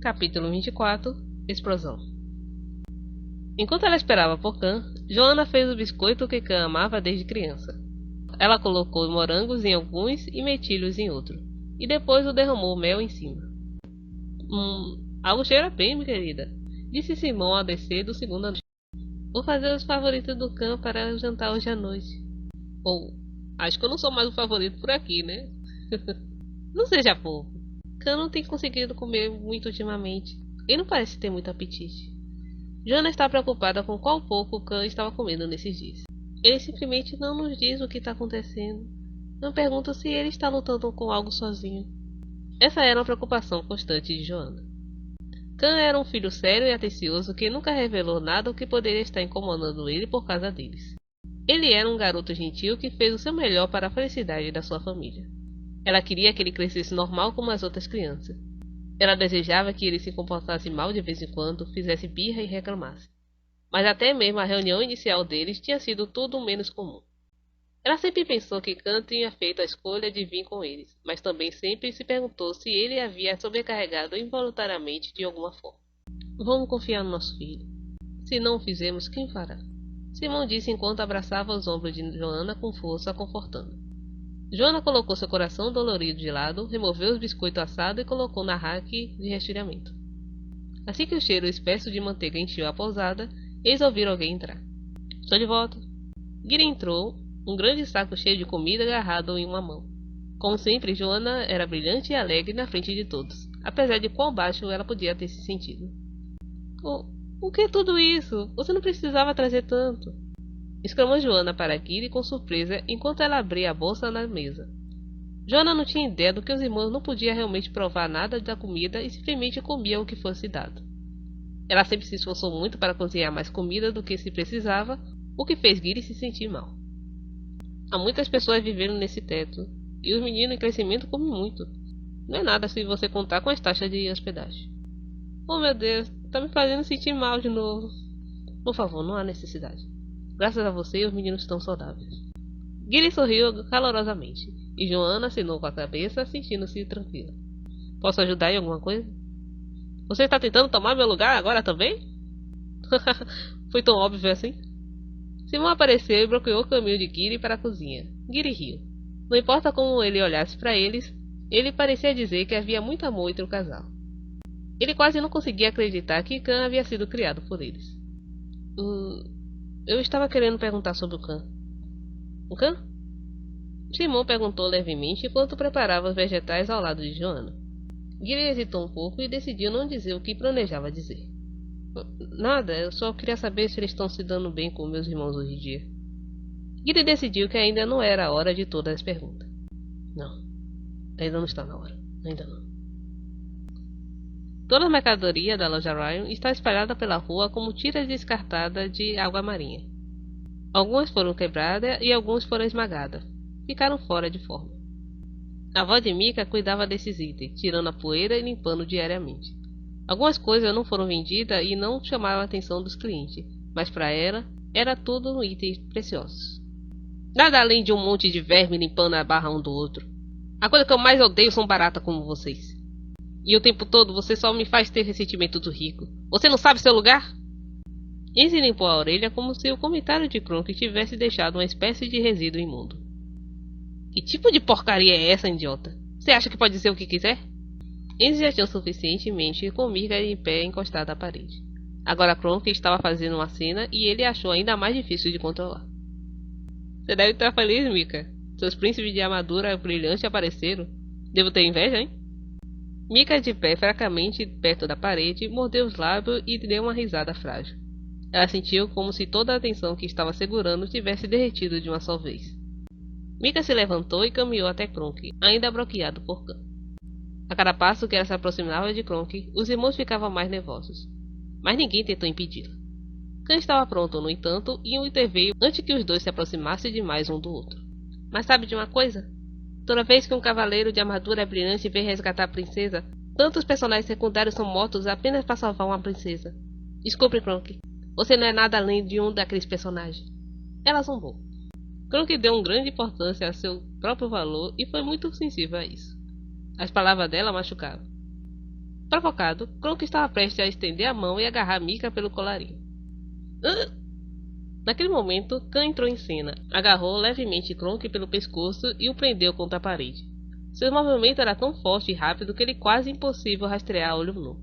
Capítulo 24 Explosão. Enquanto ela esperava por Khan, Joanna fez o biscoito que Khan amava desde criança. Ela colocou morangos em alguns e mirtilhos em outro, e depois o derramou mel em cima. Algo cheira bem, minha querida, disse Simão ao descer do segundo andar. Vou fazer os favoritos do Khan para o jantar hoje à noite. Acho que eu não sou mais o favorito por aqui, né? Não seja fofo. Khan não tem conseguido comer muito ultimamente. Ele não parece ter muito apetite. Joanna está preocupada com qual pouco Khan estava comendo nesses dias. Ele simplesmente não nos diz o que está acontecendo. Eu pergunto se ele está lutando com algo sozinho. Essa era uma preocupação constante de Joanna. Khan era um filho sério e atencioso que nunca revelou nada o que poderia estar incomodando ele por causa deles. Ele era um garoto gentil que fez o seu melhor para a felicidade da sua família. Ela queria que ele crescesse normal como as outras crianças. Ela desejava que ele se comportasse mal de vez em quando, fizesse birra e reclamasse. Mas até mesmo a reunião inicial deles tinha sido tudo menos comum. Ela sempre pensou que Khan tinha feito a escolha de vir com eles, mas também sempre se perguntou se ele havia sobrecarregado involuntariamente de alguma forma. Vamos confiar no nosso filho. Se não o fizermos, quem fará? Simão disse enquanto abraçava os ombros de Joanna com força, confortando. Joanna colocou seu coração dolorido de lado, removeu os biscoitos assados e colocou na rack de resfriamento. Assim que o cheiro espesso de manteiga encheu a pousada, eles ouviram alguém entrar. Estou de volta. Giri entrou, um grande saco cheio de comida agarrado em uma mão. Como sempre, Joanna era brilhante e alegre na frente de todos, apesar de quão baixo ela podia ter se sentido. O que é tudo isso? Você não precisava trazer tanto. Exclamou Joanna para Giri com surpresa enquanto ela abria a bolsa na mesa. Joanna não tinha ideia do que os irmãos não podiam realmente provar nada da comida e simplesmente comiam o que fosse dado. Ela sempre se esforçou muito para cozinhar mais comida do que se precisava, o que fez Giri se sentir mal. Há muitas pessoas vivendo nesse teto, e os meninos em crescimento comem muito. Não é nada se você contar com as taxas de hospedagem. Oh meu Deus, tá me fazendo sentir mal de novo. Por favor, não há necessidade. Graças a você, os meninos estão saudáveis. Giri sorriu calorosamente, e Joanna acenou com a cabeça, sentindo-se tranquila. Posso ajudar em alguma coisa? Você está tentando tomar meu lugar agora também? Foi tão óbvio assim? Simão apareceu e bloqueou o caminho de Giri para a cozinha. Giri riu. Não importa como ele olhasse para eles, ele parecia dizer que havia muito amor entre o casal. Ele quase não conseguia acreditar que Khan havia sido criado por eles. Eu estava querendo perguntar sobre o Khan. O Khan? Simão perguntou levemente enquanto preparava os vegetais ao lado de Joanna. Giri hesitou um pouco e decidiu não dizer o que planejava dizer. Nada, eu só queria saber se eles estão se dando bem com meus irmãos hoje em dia. Giri decidiu que ainda não era a hora de todas as perguntas. Não, ainda não está na hora. Ainda não. Toda a mercadoria da loja Ryan está espalhada pela rua como tiras descartadas de água marinha. Algumas foram quebradas e algumas foram esmagadas. Ficaram fora de forma. A avó de Mika cuidava desses itens, tirando a poeira e limpando diariamente. Algumas coisas não foram vendidas e não chamavam a atenção dos clientes, mas para ela, era tudo itens preciosos. Nada além de um monte de verme limpando a barra um do outro. A coisa que eu mais odeio são baratas como vocês. E o tempo todo você só me faz ter ressentimento do rico. Você não sabe seu lugar? Izzy limpou a orelha como se o comentário de Kronk tivesse deixado uma espécie de resíduo imundo. Que tipo de porcaria é essa, idiota? Você acha que pode dizer o que quiser? Izzy já tinha o suficientemente com Mika em pé encostada à parede. Agora Kronk estava fazendo uma cena e ele achou ainda mais difícil de controlar. Você deve estar feliz, Mika. Seus príncipes de armadura brilhante apareceram. Devo ter inveja, hein? Mika, de pé fracamente perto da parede, mordeu os lábios e deu uma risada frágil. Ela sentiu como se toda a atenção que estava segurando tivesse derretido de uma só vez. Mika se levantou e caminhou até Kronk, ainda bloqueado por Khan. A cada passo que ela se aproximava de Kronk, os irmãos ficavam mais nervosos. Mas ninguém tentou impedi-la. Khan estava pronto, no entanto, e um interveio antes que os dois se aproximassem demais um do outro. Mas sabe de uma coisa? Toda vez que um cavaleiro de armadura brilhante vem resgatar a princesa, tantos personagens secundários são mortos apenas para salvar uma princesa. Desculpe, Kronk. Você não é nada além de um daqueles personagens. Ela zombou. Kronk deu uma grande importância a seu próprio valor e foi muito sensível a isso. As palavras dela machucavam. Provocado, Kronk estava prestes a estender a mão e agarrar Mika pelo colarinho. Naquele momento, Khan entrou em cena, agarrou levemente Kronk pelo pescoço e o prendeu contra a parede. Seu movimento era tão forte e rápido que ele quase impossível rastrear a olho nu.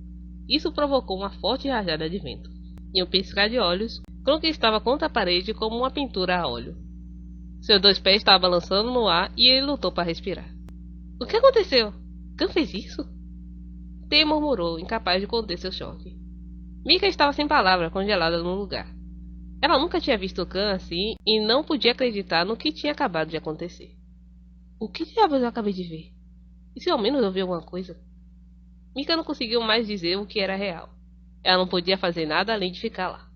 Isso provocou uma forte rajada de vento. Em um piscar de olhos, Kronk estava contra a parede como uma pintura a óleo. Seus 2 pés estavam balançando no ar e ele lutou para respirar. O que aconteceu? Khan fez isso? T murmurou, incapaz de conter seu choque. Mika estava sem palavras, congelada no lugar. Ela nunca tinha visto Khan assim e não podia acreditar no que tinha acabado de acontecer. O que diabos eu acabei de ver? E se ao menos eu vi alguma coisa? Mika não conseguiu mais dizer o que era real. Ela não podia fazer nada além de ficar lá.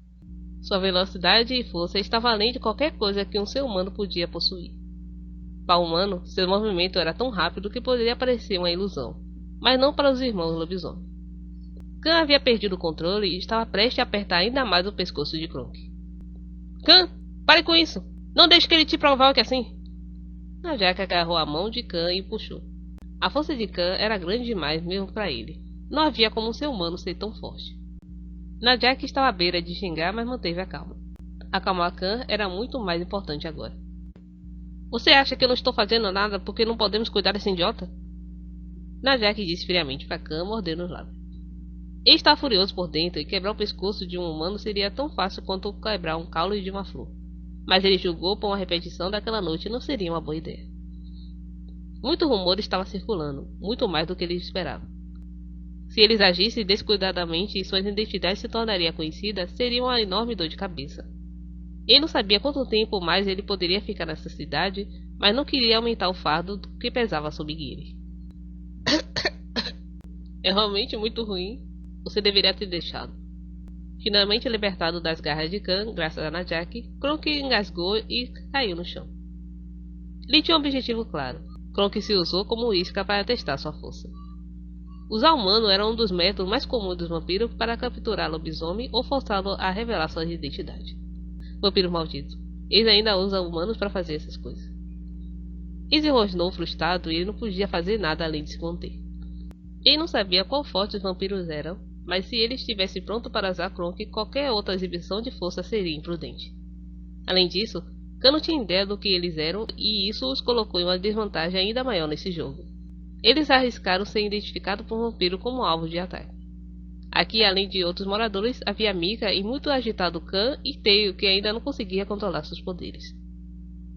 Sua velocidade e força estavam além de qualquer coisa que um ser humano podia possuir. Para o humano, seu movimento era tão rápido que poderia parecer uma ilusão, mas não para os irmãos lobisomem. Khan havia perdido o controle e estava prestes a apertar ainda mais o pescoço de Kronk. Khan, pare com isso! Não deixe que ele te provoque assim! Najak agarrou a mão de Khan e puxou. A força de Khan era grande demais mesmo para ele. Não havia como um ser humano ser tão forte. Najak estava à beira de xingar, mas manteve a calma. Acalmar Khan era muito mais importante agora. Você acha que eu não estou fazendo nada porque não podemos cuidar desse idiota? Najak disse friamente para Khan, mordendo os lábios. Ele estava furioso por dentro e quebrar o pescoço de um humano seria tão fácil quanto quebrar um caule de uma flor. Mas ele julgou por uma repetição daquela noite não seria uma boa ideia. Muito rumor estava circulando, muito mais do que ele esperava. Se eles agissem descuidadamente e suas identidades se tornariam conhecidas, seria uma enorme dor de cabeça. Ele não sabia quanto tempo mais ele poderia ficar nessa cidade, mas não queria aumentar o fardo que pesava sobre ele. É realmente muito ruim. Você deveria ter deixado. Finalmente libertado das garras de Khan, graças a Najak, Kronk engasgou e caiu no chão. Ele tinha um objetivo claro. Kronk se usou como isca para testar sua força. Usar humano era um dos métodos mais comuns dos vampiros para capturar lobisomem ou forçá-lo a revelar sua identidade. Vampiro maldito. Eles ainda usam humanos para fazer essas coisas. Ele rosnou frustrado e ele não podia fazer nada além de se conter. Ele não sabia quão fortes os vampiros eram, mas se ele estivesse pronto para usar Kronk, qualquer outra exibição de força seria imprudente. Além disso, Khan não tinha ideia do que eles eram e isso os colocou em uma desvantagem ainda maior nesse jogo. Eles arriscaram ser identificados por um vampiro como alvo de ataque. Aqui, além de outros moradores, havia Mika e muito agitado Khan e Tail, que ainda não conseguia controlar seus poderes.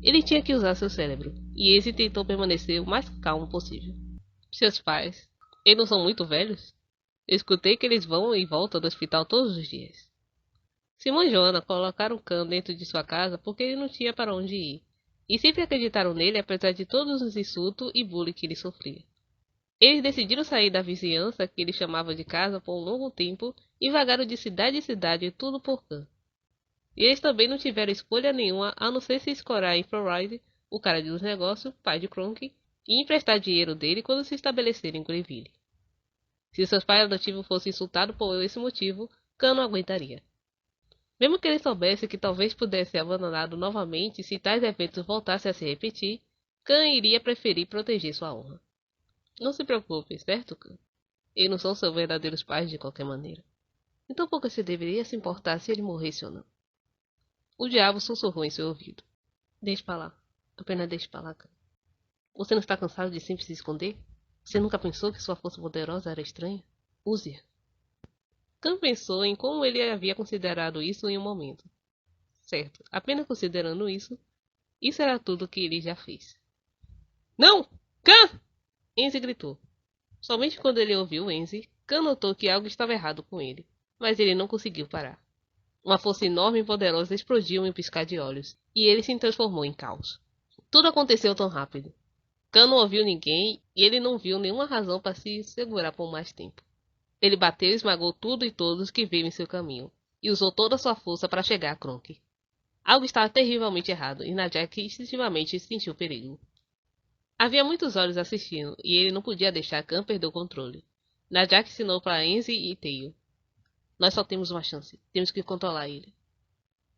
Ele tinha que usar seu cérebro, e esse tentou permanecer o mais calmo possível. Seus pais, eles não são muito velhos? Eu escutei que eles vão e voltam do hospital todos os dias. Simão e Joana colocaram Khan dentro de sua casa porque ele não tinha para onde ir, e sempre acreditaram nele apesar de todos os insultos e bullying que ele sofria. Eles decidiram sair da vizinhança, que ele chamava de casa, por um longo tempo, e vagaram de cidade em cidade, tudo por Khan. E eles também não tiveram escolha nenhuma a não ser se escorar em Floride, o cara dos negócios, pai de Kronk, e emprestar dinheiro dele quando se estabelecerem em Greenville. Se seus pais adotivos fossem insultados por esse motivo, Khan não aguentaria. Mesmo que ele soubesse que talvez pudesse ser abandonado novamente se tais eventos voltassem a se repetir, Khan iria preferir proteger sua honra. Não se preocupe, certo, Khan? Eles não são seus verdadeiros pais de qualquer maneira. Então pouco se deveria se importar se ele morresse ou não. O diabo sussurrou em seu ouvido. Deixe pra lá. Apenas deixe pra lá, Khan. Você não está cansado de sempre se esconder? Você nunca pensou que sua força poderosa era estranha? Use-a. Khan pensou em como ele havia considerado isso em um momento. Certo, apenas considerando isso era tudo que ele já fez. Não! Khan! Enzi gritou. Somente quando ele ouviu Enzi, Khan notou que algo estava errado com ele, mas ele não conseguiu parar. Uma força enorme e poderosa explodiu em um piscar de olhos, e ele se transformou em caos. Tudo aconteceu tão rápido. Khan não ouviu ninguém, e ele não viu nenhuma razão para se segurar por mais tempo. Ele bateu e esmagou tudo e todos que veio em seu caminho, e usou toda a sua força para chegar a Kronk. Algo estava terrivelmente errado, e Najak instintivamente sentiu perigo. Havia muitos olhos assistindo, e ele não podia deixar Khan perder o controle. Najak ensinou para Enzi e Tail. Nós só temos uma chance. Temos que controlar ele.